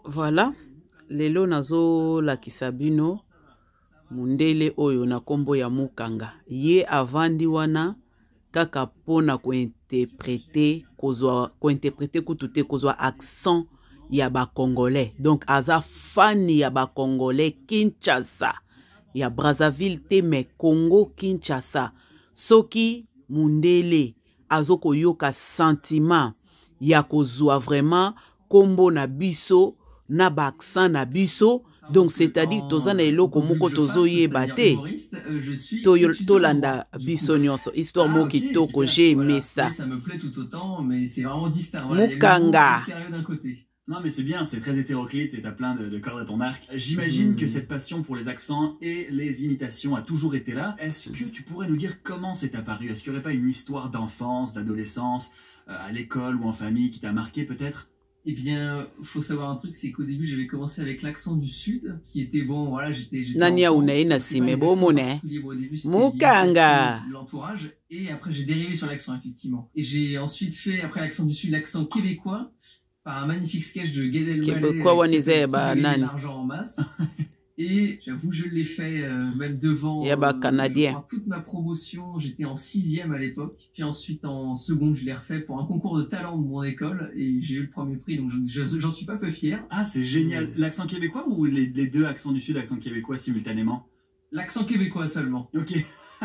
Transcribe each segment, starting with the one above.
Voilà. Lelo nazo la kisabino. Mundele oyo na kombo ya Mukanga. Ye avandi wana kaka pona ko-interpréter kutute kozwa accent ya ba Congolais. Donc aza fan ya ba Congolais Kinshasa. Ya Brazzaville te me Congo Kinshasa. Soki mundele azoko yoka sentiment ya kozwa vraiment kombo na biso na ba accent na biso. Donc c'est-à-dire tozana eloko moko tozo yeba te tolanda biso nyonso histoire moko kitoko j'ai aimé ça. Ça me plaît tout autant mais c'est vraiment distinct. Mukanga. Sérieux d'un côté. Non mais c'est bien, c'est très hétéroclite et t'as plein de cordes à ton arc. J'imagine que cette passion pour les accents et les imitations a toujours été là. Est-ce que tu pourrais nous dire comment c'est apparu? Est-ce qu'il n'y aurait pas une histoire d'enfance, d'adolescence, à l'école ou en famille qui t'a marqué peut-être? Eh bien, faut savoir un truc, c'est qu'au début, j'avais commencé avec l'accent du Sud, qui était bon, voilà, j'étais Mukanga. L'entourage, et après j'ai dérivé sur l'accent, effectivement. Et j'ai ensuite fait, après l'accent du Sud, l'accent québécois, par un magnifique sketch de Gad Elmaleh, l'argent en masse. Et j'avoue, je l'ai fait même devant toute ma promotion. J'étais en 6e à l'époque. Puis ensuite, en seconde, je l'ai refait pour un concours de talent de mon école. Et j'ai eu le premier prix, donc j'en suis pas peu fier. Ah, c'est génial. L'accent québécois ou les deux accents du Sud, accent québécois simultanément? L'accent québécois seulement. Ok.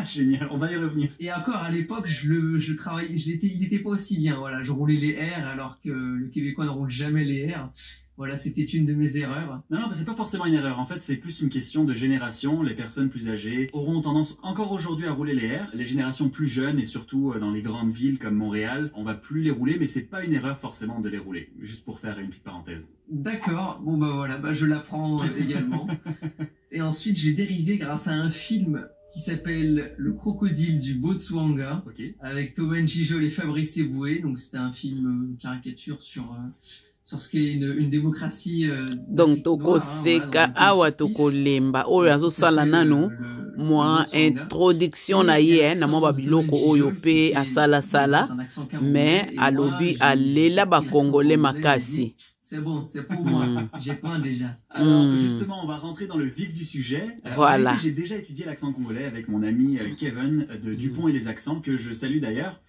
Génial, on va y revenir. Et encore à l'époque, je travaillais, il était pas aussi bien. Voilà, je roulais les R alors que le québécois ne roule jamais les R. Voilà, c'était une de mes erreurs. Non, c'est pas forcément une erreur. En fait, c'est plus une question de génération. Les personnes plus âgées auront tendance encore aujourd'hui à rouler les R. Les générations plus jeunes et surtout dans les grandes villes comme Montréal, on va plus les rouler, mais c'est pas une erreur forcément de les rouler. Juste pour faire une petite parenthèse. D'accord. Bon bah voilà, je l'apprends également. Et ensuite, j'ai dérivé grâce à un film qui s'appelle Le Crocodile du Botswana, avec Thomas Njijol et Fabrice Eboué. Donc c'était un film caricature sur ce qu'est une démocratie. Donc toko seka awa toko lemba oyo azosala nano moi introduction na ye na mo babiloko oyo pe asala sala mais alobi alela ba congolais makasi. C'est bon, c'est pour moi. J'ai plein déjà. Alors, justement, on va rentrer dans le vif du sujet. Voilà. J'ai déjà étudié l'accent congolais avec mon ami Kevin de Dupont et les accents, que je salue d'ailleurs.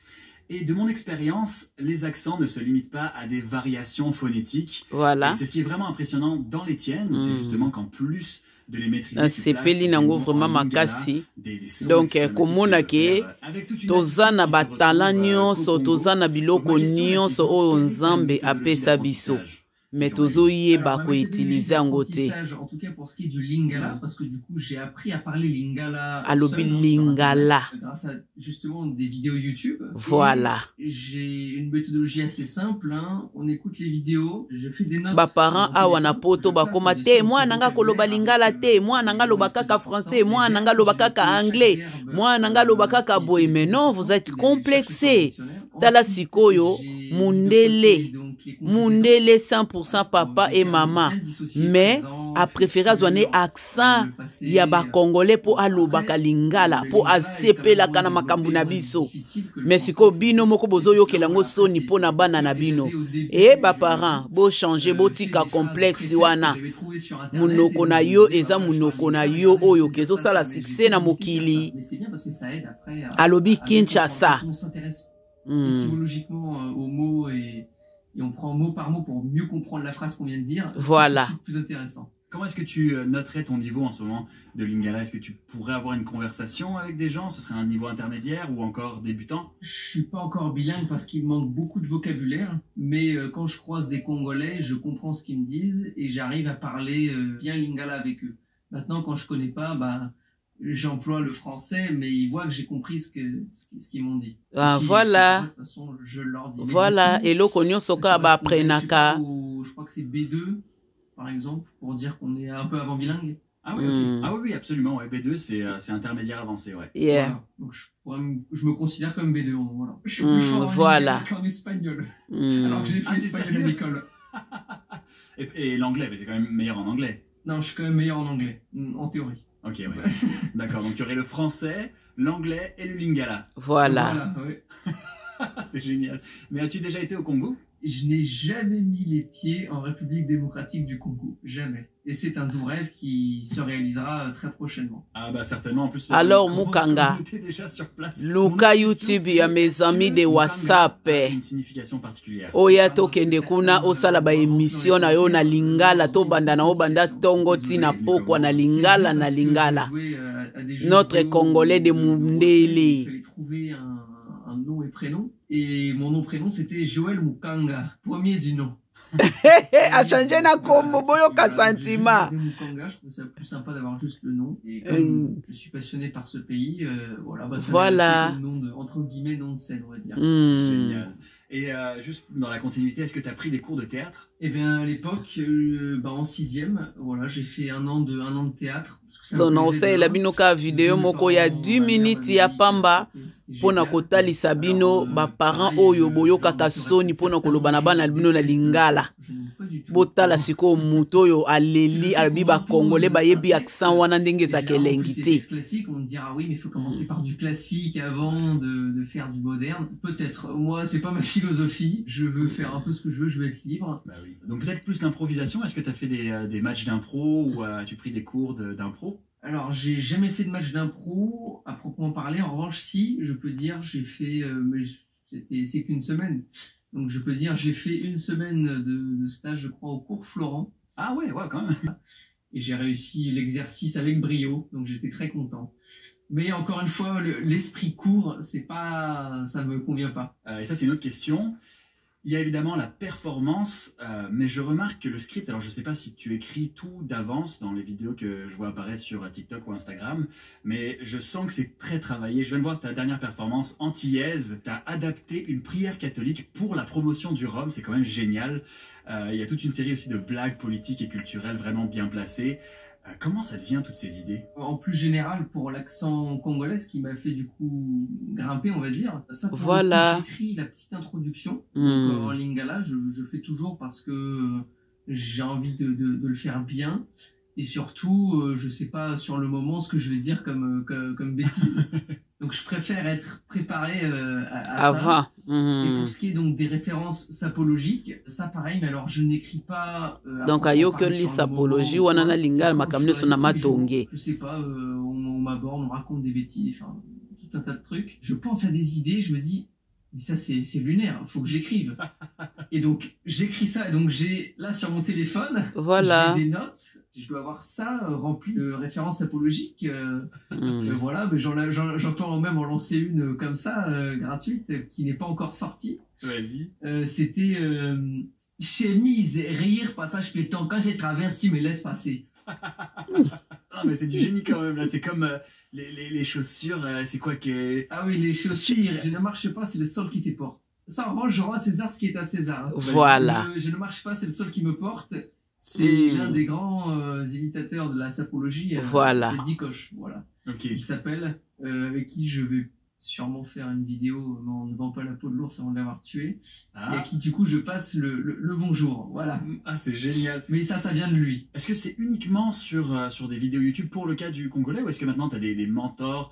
Et de mon expérience, les accents ne se limitent pas à des variations phonétiques. Voilà. C'est ce qui est vraiment impressionnant dans les tiennes. C'est justement qu'en plus de les maîtriser, c'est peli nango vraiment makasi. Donc komona ke tozana batala nyonso tozana biloko nyonso oyo nzambe apesa biso. Mais tozo yeba ko utiliser yango te. En tout cas pour ce qui est du lingala, parce que du coup j'ai appris à parler lingala. Alobi lingala. Grâce à justement des vidéos YouTube. Voilà. J'ai une méthodologie assez simple. On écoute les vidéos, je fais des notes. Ba parents awa na poto ba koma te moi nanga koloba lingala te, moi nanga loba kaka français, moi nanga loba kaka anglais, moi nanga loba kaka boy. Mais non, vous êtes complexé. Tala sikoyo mundele 100% papa et maman, mais a préféré zoner accent ya ba congolais pour alobaka lingala pour asepela kana makambu na biso. Mais siko bino moko bozo yokelango soni po na bana na bino. Et ba parents bo changer bo tika complexe wana. Munoko na yo eza munoko na yo oyo kezo sala succès na mokili. Mais c'est bien parce que ça aide après alobi Kinshasa. On s'intéresse étymologiquement aux mots et on prend mot par mot pour mieux comprendre la phrase qu'on vient de dire. Voilà. C'est plus intéressant. Comment est-ce que tu noterais ton niveau en ce moment de lingala? Est-ce que tu pourrais avoir une conversation avec des gens? Ce serait un niveau intermédiaire ou encore débutant? Je suis pas encore bilingue parce qu'il me manque beaucoup de vocabulaire, mais quand je croise des Congolais, je comprends ce qu'ils me disent et j'arrive à parler bien lingala avec eux. Maintenant, quand je connais pas, j'emploie le français, mais ils voient que j'ai compris ce qu'ils m'ont dit. Ah, voilà. De toute façon, je leur dis. Voilà. Et le konyo soka ba prenaka. Je crois que c'est B2, par exemple, pour dire qu'on est un peu avant bilingue. Ah oui, ok. Ah oui, absolument. Ouais. B2, c'est intermédiaire avancé, ouais. Yeah. Voilà. Donc je me considère comme B2. Voilà. Je suis plus fort qu'en espagnol. Alors que j'ai fait espagnol à l'école. Et l'anglais, mais t'es quand même meilleur en anglais. Non, je suis quand même meilleur en anglais, en théorie. Ok, ouais. D'accord, donc il y aurait le français, l'anglais et le lingala. Voilà. Oui. C'est génial. Mais as-tu déjà été au Congo? je n'ai jamais mis les pieds en République démocratique du Congo. Jamais. Et c'est un doux rêve qui se réalisera très prochainement. Ah bah certainement. En plus, alors Mukanga, déjà sur place. Luka YouTube ya mes amis de WhatsApp. Une signification particulière. Oya tokende kuna osala ba émission na yo na lingala to banda na obanda tongo tina pokwa na lingala na lingala. Notre Congolais de Mundele. Il fallait trouver un nom et prénom. Et mon nom prénom c'était Joël Mukanga, premier du nom. A changé na kombo boyoka sentiment. Mukanga, je trouve ça plus sympa d'avoir juste le nom. Et comme je suis passionné par ce pays, voilà, bah, ça voilà. Le nom de, entre guillemets, nom de scène, on va dire. Génial. Et juste dans la continuité, est-ce que tu as pris des cours de théâtre? Eh bien, à l'époque, en 6e, voilà, j'ai fait un an de théâtre. Donc, on sait la binoka vidéo moko ya 10 minutes ya pamba pona kotalisa bino ba parents oyo boyoka kasoni pona koloba na bana bino na lingala. Botala siko muto yo aleli albi ba congolais ba yebi accent wana ndenge za kelengité. Classique, on me dira oui, mais il faut commencer par du classique avant de faire du moderne. Peut-être. Moi, c'est pas ma philosophie. Je veux faire un peu ce que je veux être libre. Bah oui. Donc peut-être plus l'improvisation. Est-ce que tu as fait des matchs d'impro ou as-tu pris des cours d'impro? Alors, j'ai jamais fait de match d'impro à proprement parler. En revanche, si, je peux dire, j'ai fait, mais c'est qu'une semaine. Donc, je peux dire, j'ai fait une semaine de stage, je crois, au cours Florent. Ah ouais, quand même. Et j'ai réussi l'exercice avec brio. Donc, j'étais très content. Mais encore une fois, l'esprit court, c'est pas, ça me convient pas. Et ça, c'est une autre question. Il y a évidemment la performance, mais je remarque que le script, alors je ne sais pas si tu écris tout d'avance dans les vidéos que je vois apparaître sur TikTok ou Instagram, mais je sens que c'est très travaillé. Je viens de voir ta dernière performance antillaise, tu as adapté une prière catholique pour la promotion du rhum, c'est quand même génial. Il y a toute une série aussi de blagues politiques et culturelles vraiment bien placées. Comment ça te vient toutes ces idées? En plus général, pour l'accent congolais, ce qui m'a fait du coup grimper, on va dire. Ça, voilà. J'écris la petite introduction en lingala. Je fais toujours parce que j'ai envie de le faire bien. Et surtout, je sais pas sur le moment ce que je vais dire comme bêtise. Donc je préfère être préparé à ça. Et pour ce qui est donc des références sapologiques, ça pareil, mais alors je n'écris pas. Donc à yokeli sapologie, wanana lingala makamne sona matonge. Je sais pas, on m'aborde, on me raconte des bêtises, enfin tout un tas de trucs. Je pense à des idées, je me dis. Mais ça, c'est lunaire, faut que j'écrive. Et donc, j'écris ça, et donc j'ai, là, sur mon téléphone, voilà. J'ai des notes, je dois avoir ça rempli de références apologiques. Voilà, mais j'en peux même en lancer une comme ça, gratuite, qui n'est pas encore sortie. Vas-y. C'était chemise, rire, passage piéton, quand j'ai traversé, me laisse passer. Ah mais c'est du génie quand même là, c'est comme les chaussures, c'est quoi que... Ah oui, les chaussures, je ne marche pas, c'est le sol qui te porte. Ça en revanche, je rends à César ce qui est à César. Voilà. Je ne marche pas, c'est le sol qui me porte. C'est l'un des grands imitateurs de la sapologie. Voilà. C'est Dikoche, voilà. Okay. Il s'appelle, avec qui je vais sûrement faire une vidéo, mais on ne vend pas la peau de l'ours avant de l'avoir tué. Et à qui du coup je passe le bonjour, voilà. Ah c'est génial. Mais ça vient de lui. Est-ce que c'est uniquement sur des vidéos YouTube pour le cas du Congolais, ou est-ce que maintenant tu as des mentors,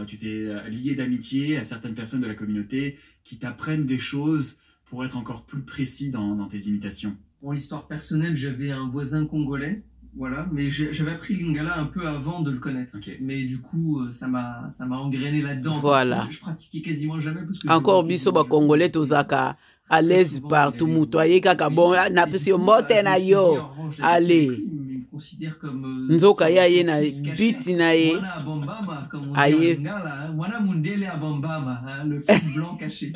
tu t'es lié d'amitié à certaines personnes de la communauté qui t'apprennent des choses pour être encore plus précis dans tes imitations? Pour l'histoire personnelle, j'avais un voisin congolais. Voilà, mais j'avais appris lingala un peu avant de le connaître. Okay. Mais du coup, ça m'a engrainé là-dedans. Voilà. Je pratiquais quasiment jamais parce que encore biso ba congolais tozaka à l'aise partout mutoye kaka bon na pesi mbote na yo. Allez. Il me considère comme nzoka ya ye na biti na ye. Wana bombama comme on dit en lingala, wana mundele a bombama, le fils blanc caché.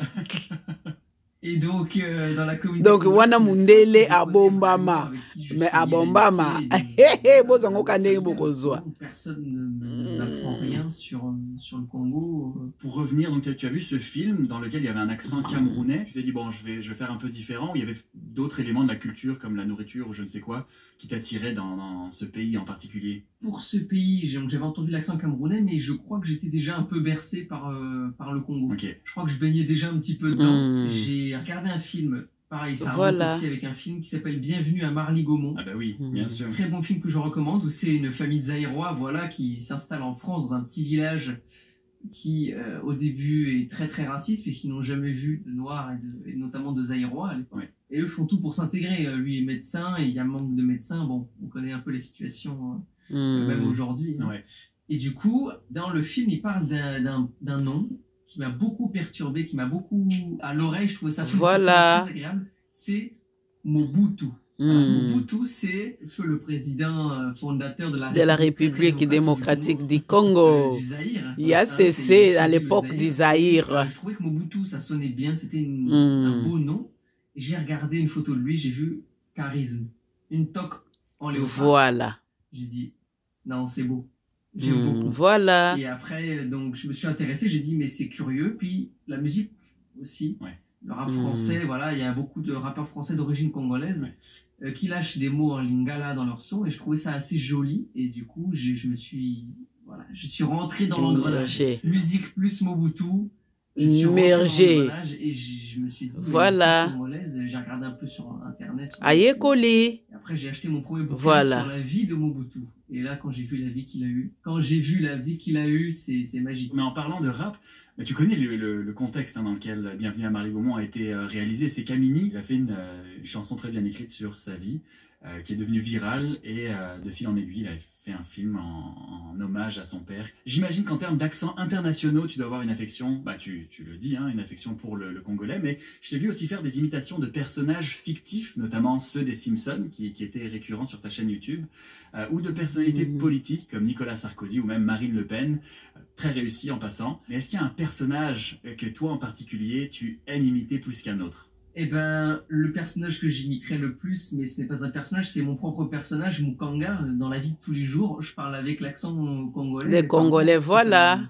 Et donc, dans la communauté... Donc, wana mundele a bombama. Mais a bombama. Personne n'apprend rien sur le Congo. Pour revenir, donc, tu as vu ce film dans lequel il y avait un accent camerounais. Tu t'es dit, bon, je vais faire un peu différent. Il y avait d'autres éléments de la culture, comme la nourriture ou je ne sais quoi, qui t'attiraient dans ce pays en particulier? Pour ce pays, j'avais entendu l'accent camerounais, mais je crois que j'étais déjà un peu bercé par le Congo. Okay. Je crois que je baignais déjà un petit peu dedans. J'ai regardé un film, pareil, ça remonte aussi avec un film qui s'appelle Bienvenue à Marly-Gaumont. Ah bah oui, bien sûr. Très bon film que je recommande, où c'est une famille de Zaïrois, voilà, qui s'installe en France dans un petit village qui au début est très très raciste puisqu'ils n'ont jamais vu de noirs et notamment de Zaïrois à l'époque. Ouais. Et eux font tout pour s'intégrer. Lui est médecin et il y a un manque de médecins. Bon, on connaît un peu les situations même aujourd'hui. Hein. Ouais. Et du coup, dans le film, il parle d'un nom qui m'a beaucoup perturbé, qui m'a beaucoup à l'oreille. Je trouvais ça très agréable. C'est Mobutu. Mobutu, c'est le président fondateur de la République démocratique du Congo. Du Zaïre. Il y a cessé à l'époque du Zaïre. Je trouvais que Mobutu, ça sonnait bien, c'était un beau nom. Et j'ai regardé une photo de lui, j'ai vu charisme, une toque en léopard. Voilà. J'ai dit, non, c'est beau. J'aime beaucoup. Voilà. Et après, donc, je me suis intéressé, j'ai dit, mais c'est curieux. Puis la musique aussi. Ouais. Le rap français, voilà, il y a beaucoup de rappeurs français d'origine congolaise qui lâchent des mots en lingala dans leur son et je trouvais ça assez joli et du coup je suis rentré dans l'engrenage. Musique plus Mobutu, je suis rentré dans l'engrenage et je me suis dit voilà. Congolaise, j'ai regardé un peu sur internet. Aïe collé. Après j'ai acheté mon premier bouquin sur la vie de Mobutu et là quand j'ai vu la vie qu'il a eu, c'est magique. Mais en parlant de rap, tu connais le contexte dans lequel Bienvenue à Marly-Gaumont a été réalisé. C'est Camini, il a fait une chanson très bien écrite sur sa vie, qui est devenue virale, et de fil en aiguille, il a fait un film en hommage à son père. J'imagine qu'en termes d'accents internationaux, tu dois avoir une affection, tu le dis, hein, une affection pour le congolais, mais je t'ai vu aussi faire des imitations de personnages fictifs, notamment ceux des Simpsons, qui étaient récurrents sur ta chaîne YouTube, ou de personnalités politiques comme Nicolas Sarkozy ou même Marine Le Pen, très réussi en passant. Mais est-ce qu'il y a un personnage que toi en particulier, tu aimes imiter plus qu'un autre ? Eh ben, le personnage que j'imiterais le plus, mais ce n'est pas un personnage, c'est mon propre personnage, Mukanga. Dans la vie de tous les jours, je parle avec l'accent congolais. Les Congolais, voilà.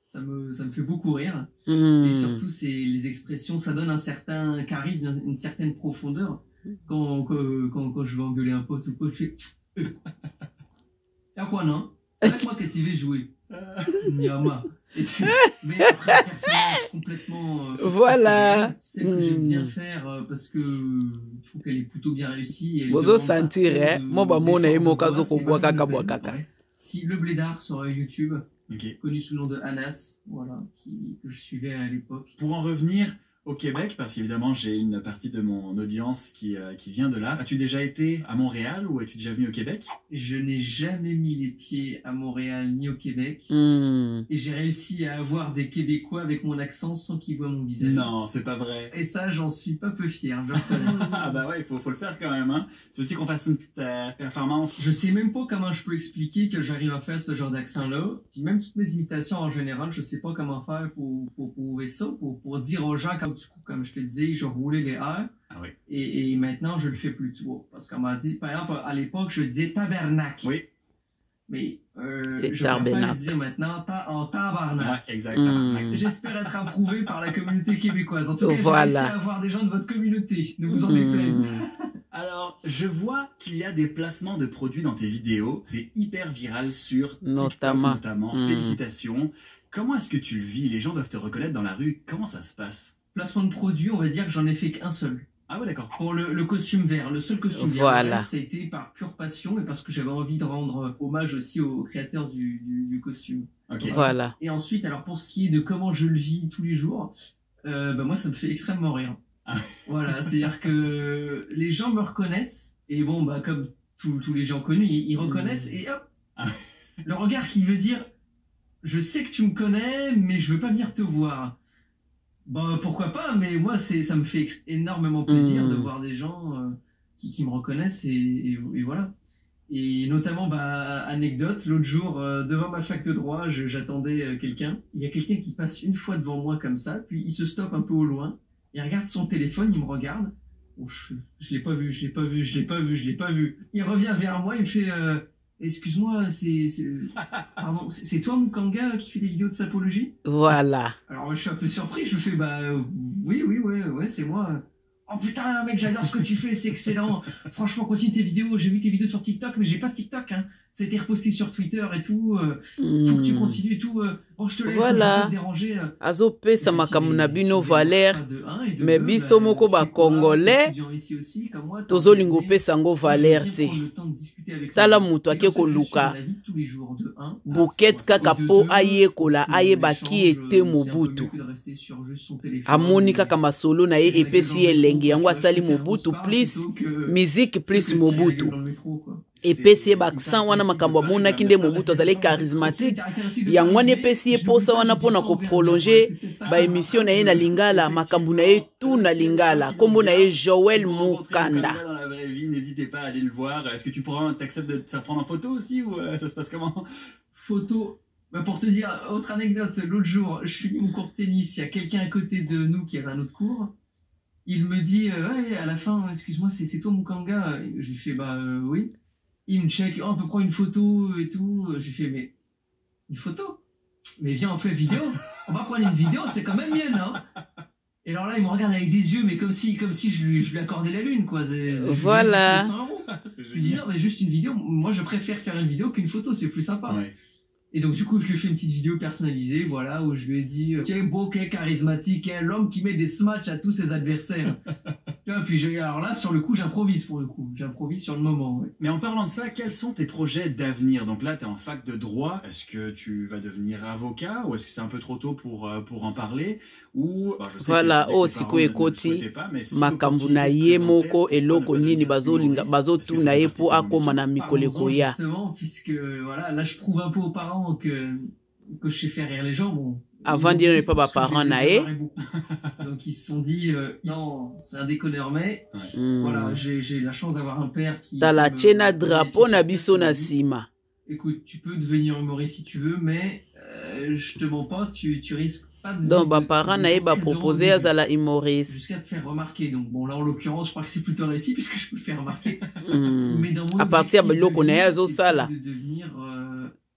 Ça me fait beaucoup rire. Et surtout, c'est les expressions, ça donne un certain charisme, une certaine profondeur. Quand je vais engueuler un pote ou quoi, je fais... Y'a quoi, non? C'est avec moi que tu veux jouer. Nyama. Mais après, un personnage complètement voilà. C'est que j'aime bien faire parce que je trouve qu'elle est plutôt bien réussie. Vous sentir, hein? Moi, Si le Blédard sur YouTube, connu sous le nom de Anas, voilà, que je suivais à l'époque. Pour en revenir au Québec, parce qu'évidemment j'ai une partie de mon audience qui vient de là. As-tu déjà été à Montréal ou es-tu déjà venu au Québec? Je n'ai jamais mis les pieds à Montréal ni au Québec. Et j'ai réussi à avoir des Québécois avec mon accent sans qu'ils voient mon visage. Non, c'est pas vrai. Et ça, j'en suis pas peu fier, je reconnais. Ah bah ouais, il faut le faire quand même, hein. C'est aussi qu'on fasse une petite performance. Je sais même pas comment je peux expliquer que j'arrive à faire ce genre d'accent-là. Puis même toutes mes imitations en général, je sais pas comment faire pour prouver ça, pour dire aux gens, comme je te disais, je roulais les airs. Ah oui. Et maintenant, je le fais plus, tu vois. Parce qu'on m'a dit, par exemple, à l'époque, je disais tabernacle. Oui. Mais je vais pas le dire maintenant en tabarnak. Ouais, exact, tabarnak. J'espère être approuvé par la communauté québécoise. En tout cas, j'ai réussi à avoir des gens de votre communauté. Ne vous en déplaise. Alors, je vois qu'il y a des placements de produits dans tes vidéos. C'est hyper viral sur TikTok notamment. Félicitations. Comment est-ce que tu le vis? Les gens doivent te reconnaître dans la rue. Comment ça se passe? Placement de produits, on va dire que j'en ai fait qu'un seul. Ah ouais, d'accord. Pour le costume vert, le seul costume vert, ça a été par pure passion et parce que j'avais envie de rendre hommage aussi aux créateurs du costume. Ok. Voilà. Et ensuite, alors pour ce qui est de comment je le vis tous les jours, moi ça me fait extrêmement rire. Ah. Voilà, c'est-à-dire que les gens me reconnaissent et bon, comme tous les gens connus, ils reconnaissent et hop, le regard qui veut dire, je sais que tu me connais, mais je veux pas venir te voir. Pourquoi pas, mais moi ça me fait énormément plaisir de voir des gens qui me reconnaissent et voilà. Et notamment, anecdote, l'autre jour, devant ma fac de droit, j'attendais quelqu'un. Il y a quelqu'un qui passe une fois devant moi comme ça, puis il se stoppe un peu au loin, il regarde son téléphone, il me regarde. Oh, je l'ai pas vu. Il revient vers moi, il me fait... excuse-moi, pardon, c'est toi Mukanga qui fait des vidéos de sapologie? Voilà. Alors je suis un peu surpris, je me fais oui, c'est moi. Oh putain mec, j'adore ce que tu fais, c'est excellent. Franchement, continue tes vidéos, j'ai vu tes vidéos sur TikTok, mais j'ai pas TikTok, hein. ça a été reposté sur Twitter et tout, faut que tu continues et tout, bon je te laisse, voilà. je vais pas te déranger. Azopesa makambo na bino Valère, mais biso moko ba Congolais, tozolinga opesa ngo Valère te. Tala mutu ake koluka bouquet kaka po ayekola ayebaki ete Mobutu. Amoni kaka masolo na ye epesi elengi yango asali Mobutu plus musique plus Mobutu. Epesi baksan wana makambo amonaki nde Mobutu azali charismatique yango wana epesi eposa wana mpona koprolonger baémission na ye na Lingala, makambo na ye tout na Lingala, kombo na ye Joël Mukanda. Dans la vraie vie, n'hésitez pas à aller le voir. Est-ce que tu t'acceptes de te faire prendre en photo aussi ou ça se passe comment? Photo. Bah pour te dire, autre anecdote, l'autre jour, je finis mon cours de tennis, il y a quelqu'un à côté de nous qui avait un autre cours. Il me dit, ouais, à la fin, excuse-moi, c'est toi Mukanga? Je lui fais, bah oui. Il me check, oh, on peut prendre une photo et tout. Je lui fais, mais une photo? Mais viens, on fait une vidéo. On va prendre une vidéo, c'est quand même mienne, hein. Et alors là, il me regarde avec des yeux, mais comme si je lui accordais la lune, quoi. Voilà. Je lui dis, non, mais juste une vidéo. Moi, je préfère faire une vidéo qu'une photo, c'est plus sympa. Ouais. Et donc, du coup, je lui ai fait une petite vidéo personnalisée, voilà, où je lui ai dit, tu es beau, quel charismatique, hein, l'homme qui met des smatchs à tous ses adversaires. Puis alors là, sur le coup, j'improvise pour le coup. J'improvise sur le moment, ouais. Mais en parlant de ça, quels sont tes projets d'avenir? Donc là, tu es en fac de droit. Est-ce que tu vas devenir avocat ou est-ce que c'est un peu trop tôt pour en parler? Ou, bah, je sais voilà, oh, siko ekoti, makambu na ye moko eloko nini bazotu na ye po akoma na mikoleko ya. Justement, puisque, voilà, là, je prouve un peu aux parents que je sais faire rire les gens, bon. Avant d'y aller pas parents nae. Donc ils se sont dit non, c'est un déconneur, mais voilà, j'ai la chance d'avoir un père qui dans la chena drapeau na biso na sima. Écoute, tu peux devenir humoriste si tu veux, mais je te mens pas, tu risques pas de. Donc ba parents nae ba proposer à la humoriste jusqu'à te faire remarquer. Donc bon là en l'occurrence, je crois que c'est plutôt réussi puisque je peux le faire remarquer. Mais dans mon à partir de l'eau qu'on est à Zosala. De devenir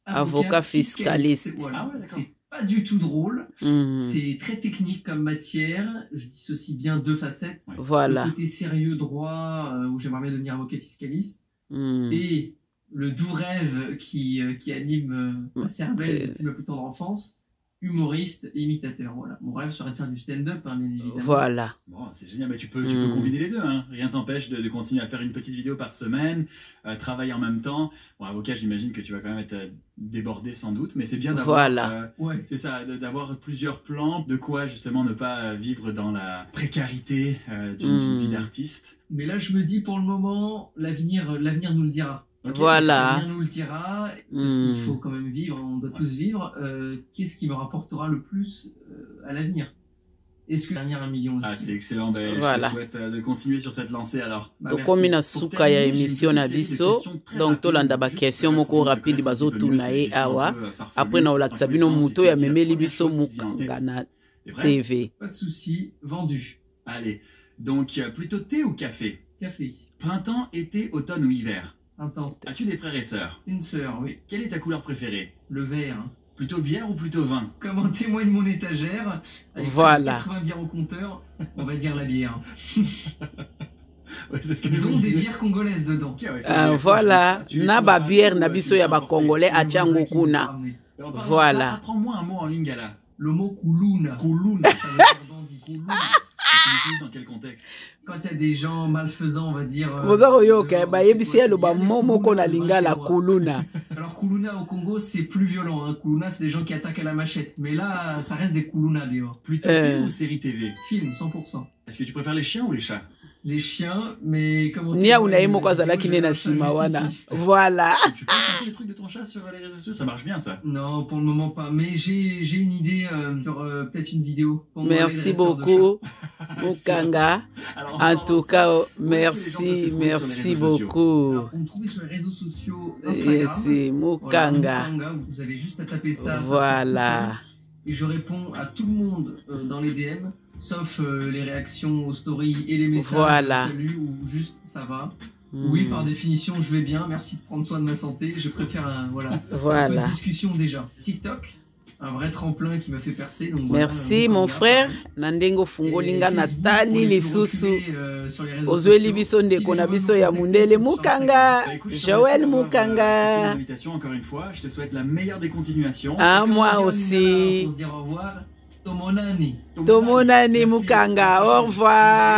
avocat fiscaliste. Voilà. Ah ouais, c'est pas du tout drôle, c'est très technique comme matière, je dissocie bien deux facettes. Voilà. Le côté sérieux droit, où j'aimerais bien devenir avocat fiscaliste, et le doux rêve qui anime ma cervelle depuis ma plus tendre enfance, humoriste et imitateur. Voilà. Mon rêve serait de faire du stand-up, hein, bien évidemment. Voilà. Bon, c'est génial, mais tu peux combiner les deux. Hein. Rien t'empêche de continuer à faire une petite vidéo par semaine, travailler en même temps. Bon, avocat, j'imagine que tu vas quand même être débordé sans doute, mais c'est bien d'avoir c'est ça, d'avoir plusieurs plans, de quoi justement ne pas vivre dans la précarité d'une vie d'artiste. Mais là, je me dis pour le moment, l'avenir nous le dira. Okay, voilà. L'avenir nous le dira, parce qu'il faut quand même vivre, on doit tous vivre. Qu'est-ce qui me rapportera le plus à l'avenir? Est-ce que dernière 1 million aussi? Ah, c'est excellent. Ben, voilà. Je te souhaite de continuer sur cette lancée alors. Bah, donc, comme une souka ya émission na biso, donc tolanda ba question moko rapide bazo tuna e awa. Après na olakisa bino muto ya memeli biso Mukanga na TV. Pas de souci, vendu. Allez, donc plutôt thé ou café? Café. Printemps, été, automne ou hiver? Printemps. As-tu des frères et sœurs? Une sœur, oui. Quelle est ta couleur préférée? Le vert. Plutôt bière ou plutôt vin? Comme en témoigne mon étagère, avec voilà. 80 bières au compteur, on va dire la bière. Ouais, c'est ce que dont des bières congolaises dedans. Okay, ouais, voilà, na ba bière na biso ya ba congolais a Tchango kuna. Voilà. Apprends-moi un mot en lingala. Le mot kuluna. Kuluna. Ça veut dire bandit. Kuluna. Tu l'utilises dans quel contexte? Quand il y a des gens malfaisants, on va dire. Alors kuluna au Congo, c'est plus violent. Hein. Kuluna, c'est des gens qui attaquent à la machette. Mais là, ça reste des kuluna dehors. Plutôt film ou série TV? Film, 100%. Est-ce que tu préfères les chiens ou les chats? Les chiens, mais comment Nia unaimo kwa zalaki nena simawana. Voilà. Tu passes un peu les trucs de ton chat sur les réseaux sociaux, ça marche bien ça? Non, pour le moment pas. Mais j'ai une idée sur peut-être une vidéo. Merci beaucoup, Mukanga. En tout cas, merci beaucoup. Alors, vous me trouvez sur les réseaux sociaux Instagram. C'est Mukanga. Voilà, vous avez juste à taper ça. Voilà. Et je réponds à tout le monde dans les DM. Sauf les réactions aux stories et les messages voilà. Salut ou juste ça va. Oui, par définition, je vais bien. Merci de prendre soin de ma santé. Je préfère un peu de discussion déjà. TikTok, un vrai tremplin qui m'a fait percer. Donc merci mon frère. Nandengo fungolinga Nathalie lisusu. Ozweli biso ndeko na biso ya mundele Mukanga. Joël Mukanga. Invitation encore une fois. Je te souhaite la meilleure des continuations. Ah moi aussi. Pour se dire au revoir. Tomonani. Tomonani Mukanga. Au revoir.